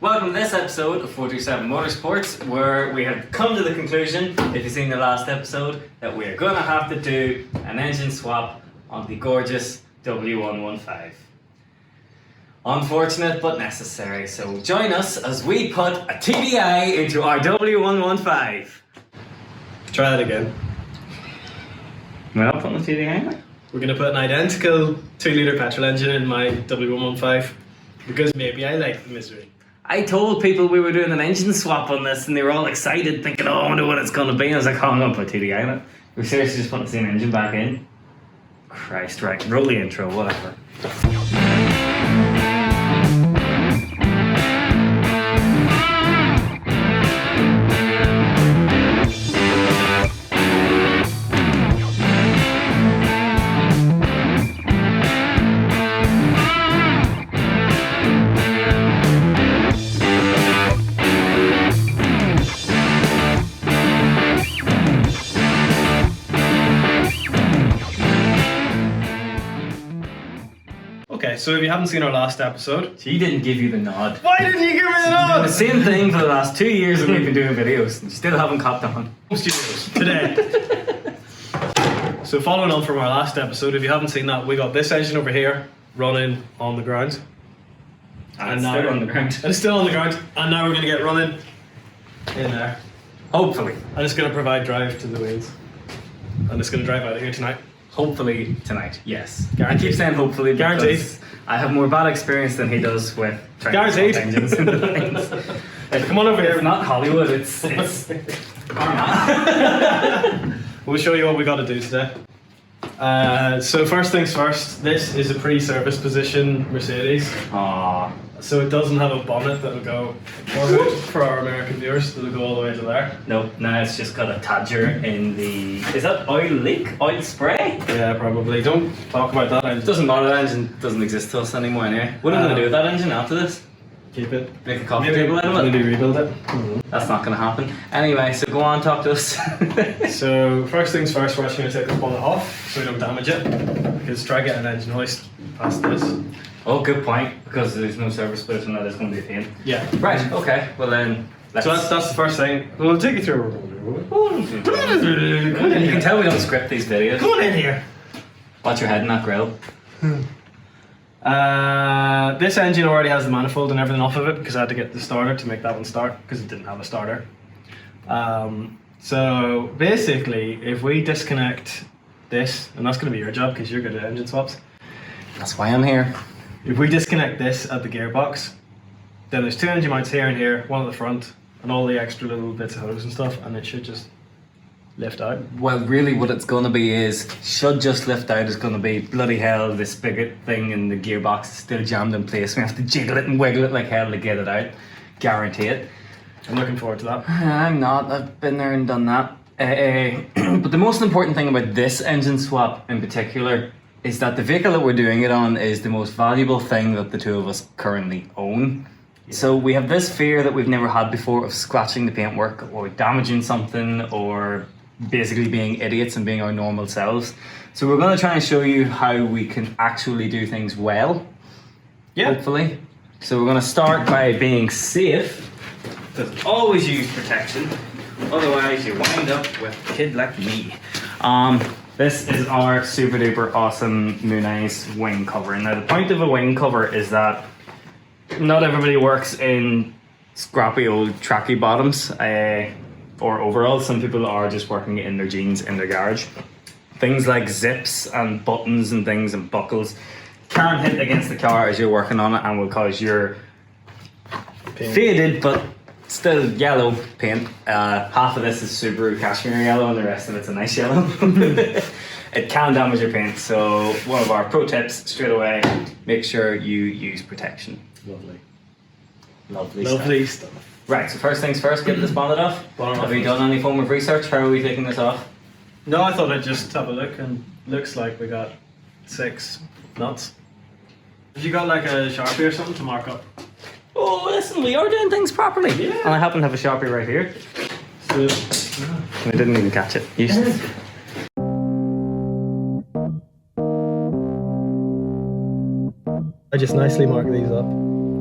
Welcome to this episode of 427 Motorsports, where we have come to the conclusion, if you've seen the last episode, that we are going to have to do an engine swap on the gorgeous W115. Unfortunate but necessary, so join us as we put a TDI into our W115. Try that again. Well, putting the TDI in. We're going to put an identical 2-litre petrol engine in my W115 because maybe I like the misery. I told people we were doing an engine swap on this and they were all excited thinking, oh, I wonder what it's going to be. I was like, oh, I'm going to put TDI in it. We're seriously just putting the same engine back in. Christ, right, roll the intro, whatever. Okay, so if you haven't seen our last episode... She didn't give you the nod. Why didn't you give me the nod? The same thing for the last 2 years that we've been doing videos and still haven't caught on. Studios today. So following on from our last episode, if you haven't seen that, we got this engine over here running on the ground. And now still on the ground. And it's still on the ground. And now we're going to get running in there. Hopefully. And it's going to provide drive to the wheels. And it's going to drive out of here tonight. Hopefully tonight, yes. Guaranteed. I keep saying hopefully because Guaranteed. I have more bad experience than he does with trying Guaranteed. to swap engines into things. Come on over here. It's not Hollywood, it's We'll show you what we got to do today. So first things first, this is a pre-service position Mercedes. Aww. So it doesn't have a bonnet that'll go, or hood for our American viewers, that'll go all the way to there. No, now it's just got a tadger in the... Is that oil leak? Oil spray? Yeah, probably. Don't talk about that It engine. doesn't matter, that engine doesn't exist to us anymore anyway. What are we going to do with that engine after this? Keep it. Make a coffee table out of it? Maybe rebuild it. That's not going to happen. Anyway, so go on, talk to us. So first things first, we're actually going to take this bonnet off so we don't damage it. Because try getting an engine hoist past this. Oh, good point, because there's no service split and that is going to be a pain. Yeah. Right, okay, well then, let's... So that's the first thing. We'll take you through. You can tell we don't script these videos. Come on in here. Watch your head in that grill. This engine already has the manifold and everything off of it because I had to get the starter to make that one start because it didn't have a starter. So basically, if we disconnect this, and that's going to be your job because you're good at engine swaps. That's why I'm here. If we disconnect this at the gearbox, then there's 2 engine mounts here and here, one at the front, and all the extra little bits of hose and stuff, and it should just lift out. Well, really what it's going to be is, should just lift out is going to be, bloody hell, this spigot thing in the gearbox is still jammed in place. We have to jiggle it and wiggle it like hell to get it out. Guarantee it. I'm looking forward to that. I'm not. I've been there and done that. But the most important thing about this engine swap in particular is that the vehicle that we're doing it on is the most valuable thing that the two of us currently own. Yeah. So we have this fear that we've never had before of scratching the paintwork or damaging something or basically being idiots and being our normal selves. So we're going to try and show you how we can actually do things well. Yeah. Hopefully. So we're going to start by being safe. Because always use protection. Otherwise you wind up with a kid like me. This is our super duper awesome Mooneyes wing cover. Now the point of a wing cover is that not everybody works in scrappy old tracky bottoms or overalls. Some people are just working in their jeans in their garage. Things like zips and buttons and things and buckles can hit against the car as you're working on it and will cause your faded but still yellow paint. Half of this is Subaru cashmere yellow and the rest of it's a nice yellow. It can damage your paint, so one of our pro tips straight away, make sure you use protection. Lovely. Lovely stuff. Right, so first things first, get this bonnet off. Have you done any form of research? How are we taking this off? No, I thought I'd just have a look, and looks like we got 6 nuts. Have you got like a Sharpie or something to mark up? Oh, listen, we are doing things properly. Yeah. And I happen to have a Sharpie right here. So, I didn't even catch it. Useless. I just nicely mark these up.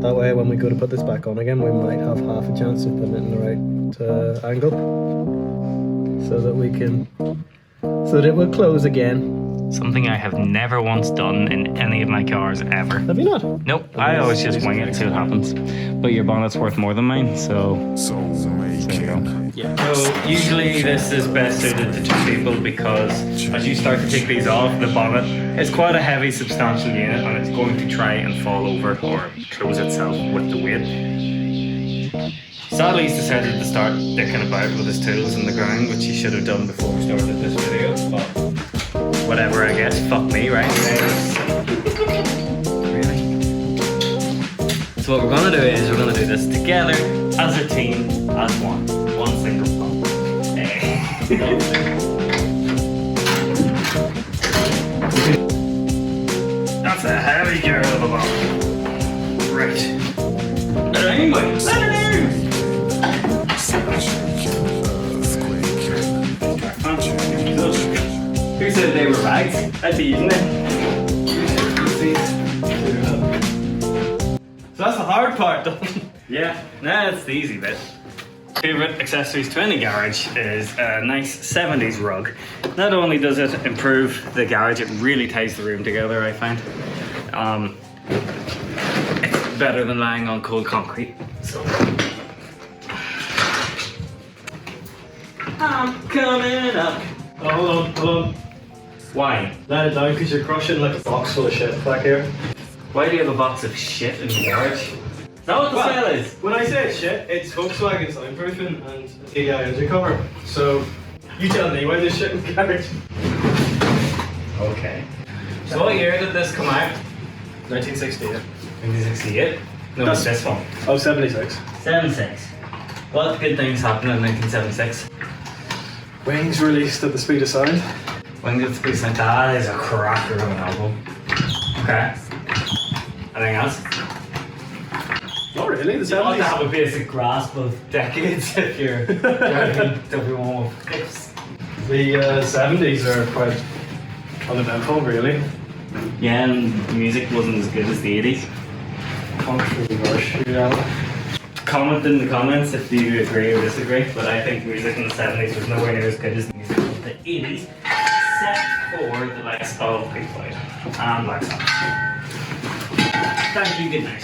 That way when we go to put this back on again, we might have half a chance of putting it in the right angle. So that it will close again. Something I have never once done in any of my cars ever. Have you not? Nope, I always just wing it, see what happens. But your bonnet's worth more than mine, so there you go. Yeah. So usually this is best suited to 2 people because as you start to take these off, the bonnet is quite a heavy, substantial unit and it's going to try and fall over or close itself with the weight. Sadly, he's decided to start dicking about with his tools in the ground, which he should have done before we started this video, but whatever, I guess. Fuck me, right? Really? So what we're gonna do is we're gonna do this together, as a team, as one single pump. That's a heavy girl of a bomb. Right. Anyway, let it out! Who said they were bags? I'd be eating it. So that's the hard part done. Yeah, that's the easy bit. Favourite accessories to any garage is a nice 70s rug. Not only does it improve the garage, it really ties the room together, I find. It's better than lying on cold concrete. So I'm coming up. Oh, hold on. Why? Let it down because you're crushing like a box full of shit back here. Why do you have a box of shit in the garage? Is that what the smell is? When I say it's shit, it's Volkswagen soundproofing and the engine cover. So you tell me why there's shit in the garage. Okay. So what year did this come out? 1968. 1968? No, it's this one. Oh, 76. 76. What good things happened in 1976? Wings released at the speed of sound. When did the like that is a cracker of an album. Okay. Anything else? Not really, the You ought to 70s. have a basic grasp of decades if you're driving W115. The 70s are quite uneventful, really. Yeah, and the music wasn't as good as the 80s. Functionally harsh, yeah. Comment in the comments if you agree or disagree, but I think music in the 70s was nowhere near as good as the music of the 80s, except for the likes of Pink Floyd and Black Sabbath. Thank you, good night.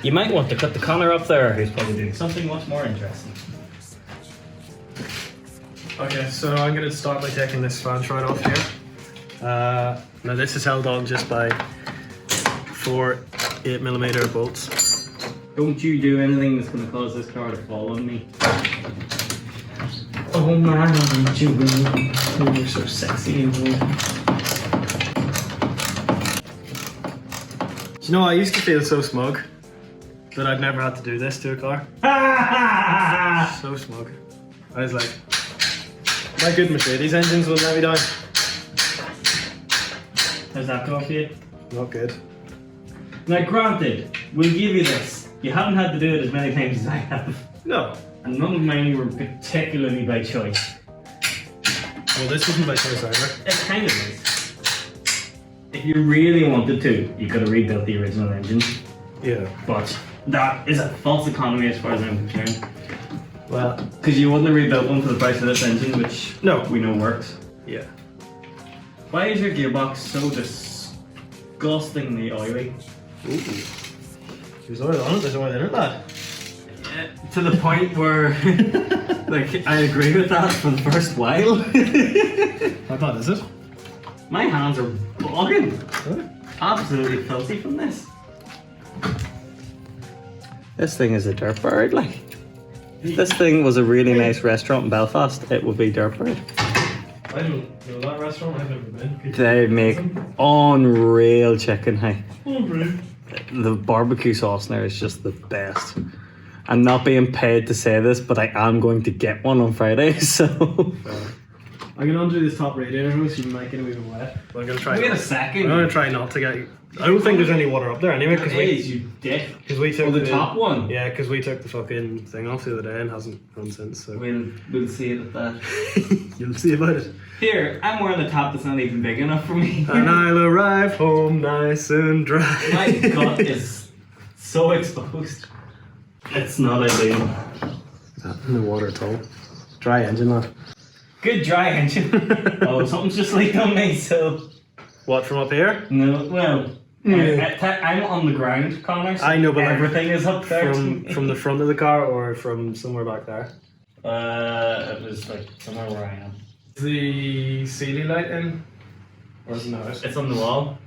You might want to cut the Conor up there, who's probably doing something much more interesting. Okay, so I'm going to start by taking this fan shroud off here. Now this is held on just by 4 8mm bolts. Don't you do anything that's going to cause this car to fall on me. Oh man, aren't you really? You're so sexy and old. Do you know, I used to feel so smug that I'd never had to do this to a car. So smug. I was like, my good Mercedes engines will let me down. How's that go for you? Not good. Now granted, we'll give you this. You haven't had to do it as many times as I have. No. And none of mine were particularly by choice. Well, this wasn't by choice either. It kind of is. If you really wanted to, you could have rebuilt the original engine. Yeah. But that is a false economy as far as I'm concerned. Well, Because you wouldn't have rebuilt one for the price of this engine, which no. we know works. Yeah. Why is your gearbox so disgustingly oily? Ooh. There's oil on it, there's oil in it, lad. Yeah, to the point where, like, I agree with that for the first while. How bad is it? My hands are bogging. Really? Absolutely filthy from this. This thing is a dirt bird, like. If this thing was a really nice restaurant in Belfast, it would be dirt bird. I don't know that restaurant, I've never been. They make unreal chicken, hey. Oh, really? The barbecue sauce in there is just the best. I'm not being paid to say this, but I am going to get one on Friday, so. I'm gonna undo this top radiator hose, you might get it even wet. But I'm gonna try. Wait a I'm second. gonna try not to get. I don't think there's any water up there anyway, because you dick. we took the top one. Yeah, because we took the fucking thing off the other day and hasn't run since. So We'll see it at that. you'll see about it. Here, I'm wearing a top that's not even big enough for me. And I'll arrive home nice and dry. My gut is so exposed. It's not ideal. In the water at all. Dry engine, lad. Good dry engine. Oh, something's just leaked on me, so... What, from up here? No, well... I'm on the ground, Connor, so I know, but everything is up there. From the front of the car or from somewhere back there? It was like somewhere where I am. Is the ceiling light in? Or is it not? It's on the wall.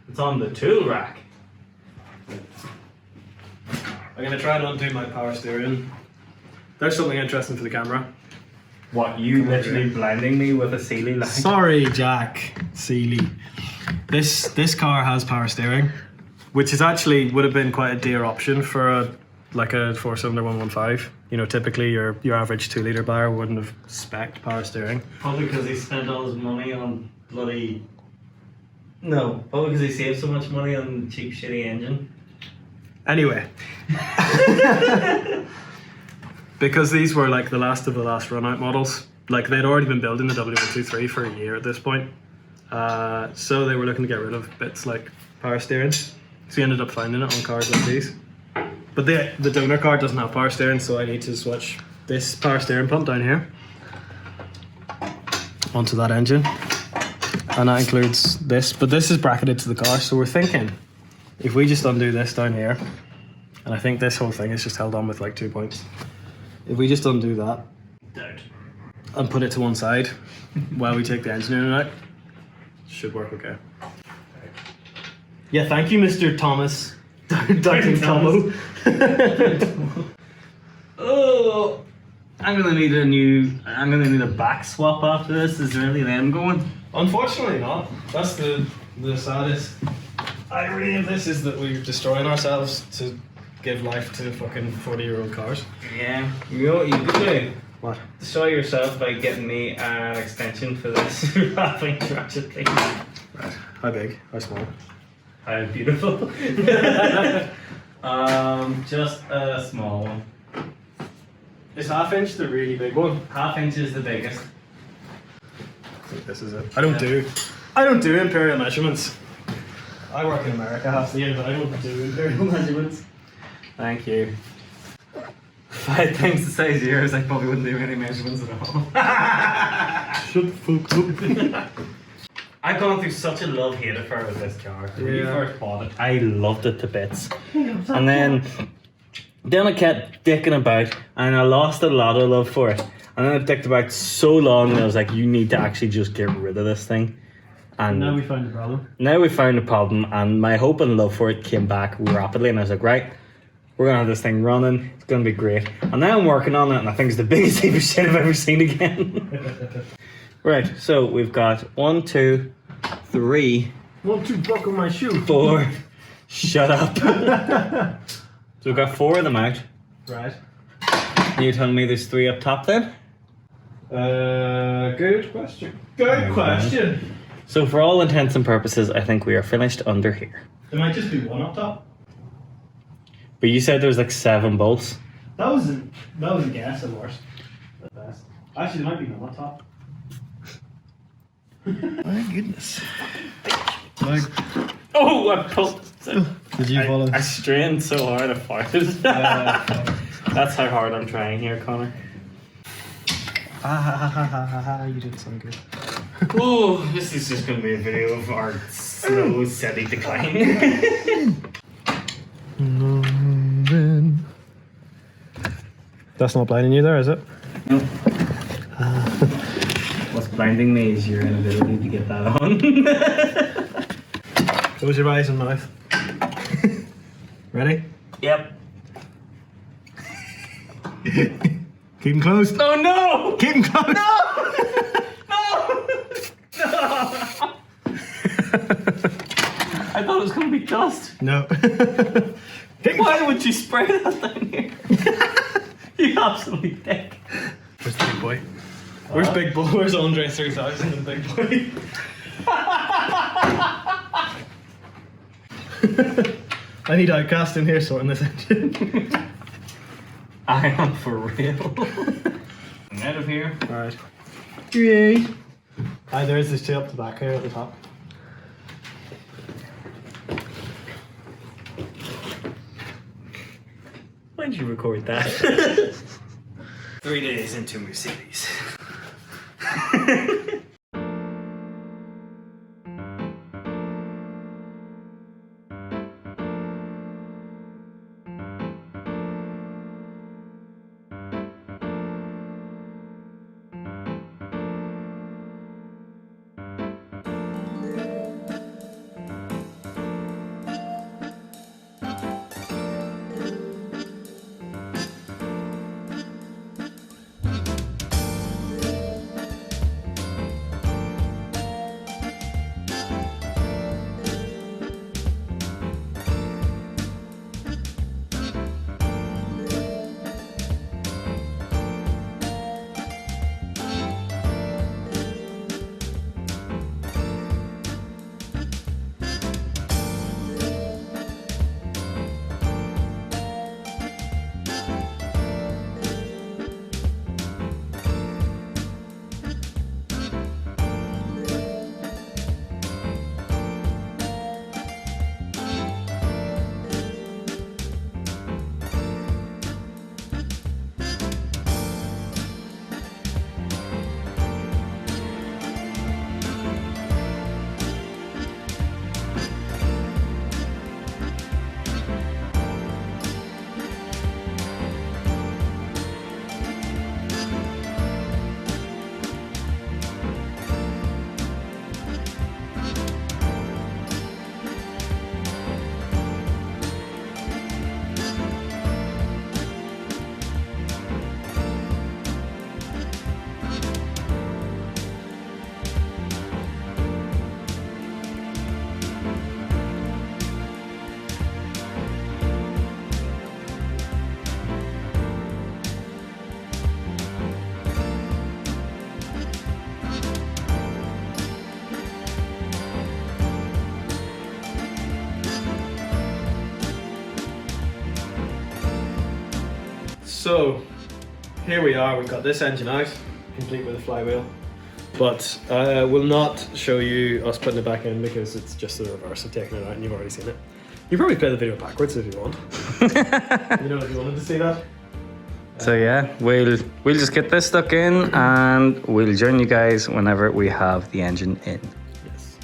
It's on the tool rack. I'm gonna try and undo my power steering. There's something interesting for the camera. What, you literally blinding me with a Sealy light? Sorry, Jack. Sealy. This car has power steering, which is actually would have been quite a dear option for a 4-cylinder 115. You know, typically your average 2-litre buyer wouldn't have spec'd power steering. Probably because he spent all his money on bloody... No, probably because he saved so much money on the cheap shitty engine. Anyway. Because these were like the last of the last run out models. Like they'd already been building the W123 for a year at this point. So they were looking to get rid of bits like power steering. So we ended up finding it on cars like these. But the donor car doesn't have power steering, so I need to switch this power steering pump down here onto that engine. And that includes this, but this is bracketed to the car, so we're thinking if we just undo this down here, and I think this whole thing is just held on with like 2 points. If we just undo that and put it to one side while we take the engine in and out, should work okay. Yeah, thank you, Mr. Thomas. Dr. Tomo. Oh, I'm gonna need a back swap after this. Is really them going? Unfortunately not. That's the saddest irony of this, is that we're destroying ourselves to give life to fucking 40-year-old cars. Yeah, you know what you could do? What? Destroy yourself by getting me an extension for this wrapping ratchet thing. Right. How big? How small? How beautiful. Just a small one. Is 1/2 inch the really big one? 1/2 inch is the biggest. I think this is it. I don't do imperial measurements. I work in America half the year, but I don't do imperial measurements. Thank you. If I had things the size of yours, I probably wouldn't do any measurements at all. Shut the fuck up. I've gone through such a love-hate affair with this car. When you Yeah. first bought it, I loved it to bits. And then I kept dicking about, and I lost a lot of love for it. And then I dicked about so long, and I was like, you need to actually just get rid of this thing. And Now we found the problem. now we found a problem, and my hope and love for it came back rapidly, and I was like, right, we're gonna have this thing running, it's gonna be great. And now I'm working on it, and I think it's the biggest heap of shit I've ever seen again. Right, so we've got 1, 2, 3, 1, 2, buckle my shoe. 4. Shut up. So we've got 4 of them out. Right. You're telling me there's 3 up top then? Good question. Good question. So for all intents and purposes, I think we are finished under here. There might just be one up top. But you said there's like 7 bolts. That was a guess at worst. At best. Actually, there might be none up top. My goodness. Like, Oh, I pulled. did you follow? I strained so hard I farted. That's how hard I'm trying here, Connor. You did so good. Oh, this is just going to be a video of our slow, steady decline. That's not blinding you there, is it? No. What's blinding me is your inability to get that on. Close your eyes and mouth. Ready? Yep. Keep them closed. Oh no! Keep them closed. No! I thought it was going to be dust. No. Why would you spray that down here? You absolutely dick. Where's the big boy? Where's Big Boy? Where's Andre 3000 and Big Boy? I need Outcast in here sorting this engine. I am for real. I'm out of here. Alright. Yay! There is this 2 up the back here at the top. Why'd you record that? 3 days into Mercedes. So here we are, we've got this engine out, complete with a flywheel. But we'll not show you us putting it back in because it's just the reverse of taking it out and you've already seen it. You probably play the video backwards if you want. You know, if you wanted to see that. So yeah, we'll just get this stuck in and we'll join you guys whenever we have the engine in. Yes.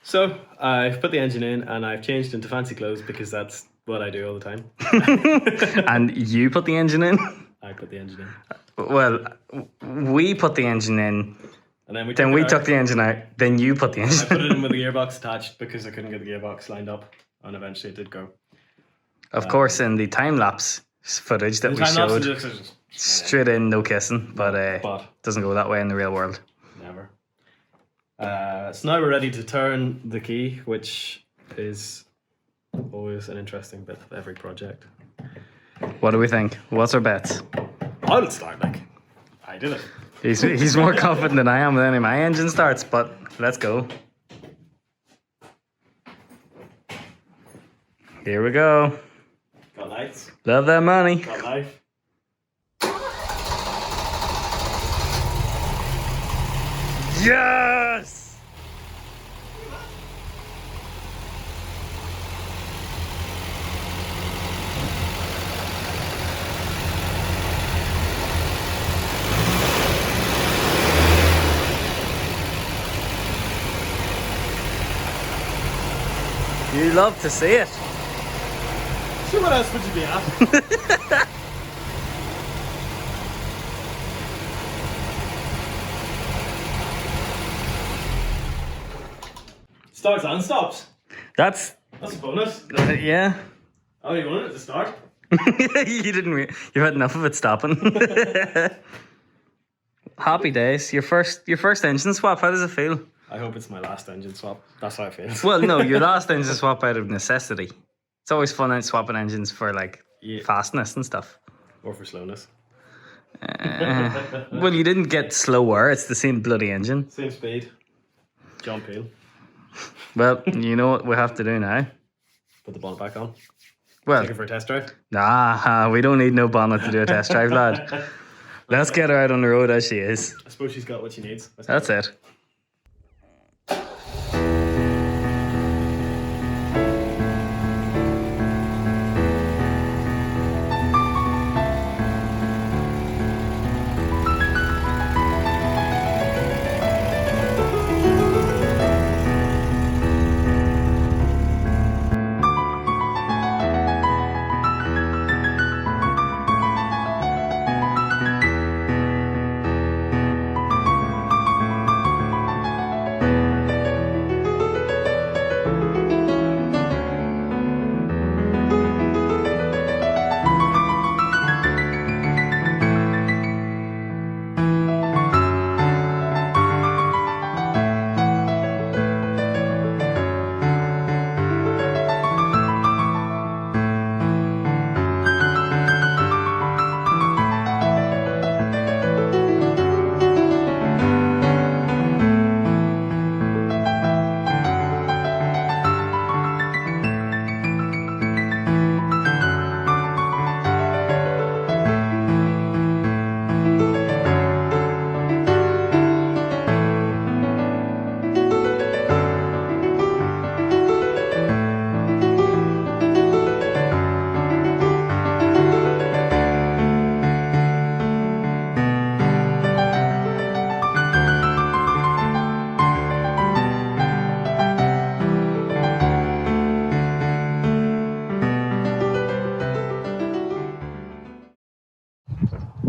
So I've put the engine in and I've changed into fancy clothes because that's what I do all the time. And you put the engine in? I put the engine in. Well, we put the engine in, And then we took the engine out, then you put the I engine put it in with the gearbox attached because I couldn't get the gearbox lined up. And eventually it did go. Of course, in the time-lapse footage that we Time-lapse showed, is just- straight in, no kissing, but But doesn't go that way in the real world. never. So now we're ready to turn the key, which is always an interesting bit of every project. What do we think? What's our bets? I'll start, like, I did it. He's more confident than I am with any of my engine starts, but let's go. Here we go. Got lights, Love that money. got life. Yes! You love to see it. Sure, what else would you be at? Starts and stops. That's That's a bonus. yeah. Oh, you wanted it to start? You didn't. You had enough of it stopping. Happy days. Your first engine swap. How does it feel? I hope it's my last engine swap. That's how I feel. Well, no, your last engine swap out of necessity. It's always fun out swapping engines for like fastness and stuff. Or for slowness. Well, you didn't get slower. It's the same bloody engine. Same speed. John Peel. Well, you know what we have to do now? Put the bonnet back on. Well, Take it for a test drive. nah, we don't need no bonnet to do a test drive, lad. Let's get her out on the road as she is. I suppose she's got what she needs. That's it.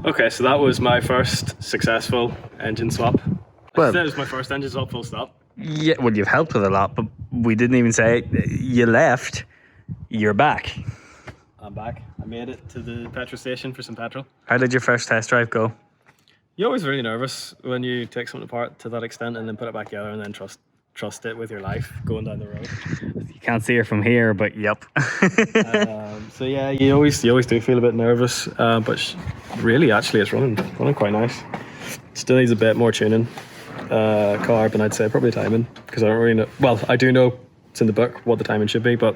Okay, so that was my first successful engine swap. Well- That was my first engine swap, full stop. Yeah, well, you've helped with a lot, but we didn't even say you left. You're back. I'm back. I made it to the petrol station for some petrol. How did your first test drive go? You're always really nervous when you take something apart to that extent and then put it back together and then trust it with your life going down the road. You can't see her from here, but yep. So yeah, you always do feel a bit nervous, but really, actually, it's running quite nice. Still needs a bit more tuning, carb, and I'd say probably timing because I don't really know. Well, I do know it's in the book what the timing should be, but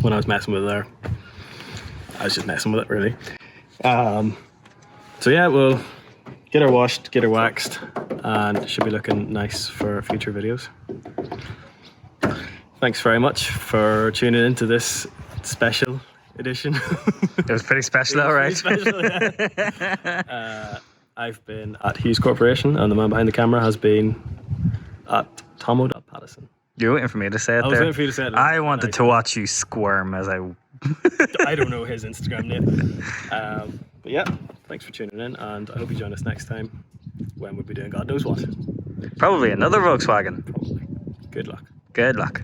when I was messing with it there, I was just messing with it really. So yeah, we'll get her washed, get her waxed, and it should be looking nice for future videos. Thanks very much for tuning into this special edition. It was pretty special, all right. Special, yeah. I've been at Hughes Corporation, and the man behind the camera has been at Tomo.Pattison. You're waiting for me to say it I was there. waiting for you to say it. I wanted to watch you squirm as I... I don't know his Instagram name. But yeah, thanks for tuning in, and I hope you join us next time when we'll be doing God knows what. Probably another Volkswagen. Probably. Good luck. Good luck.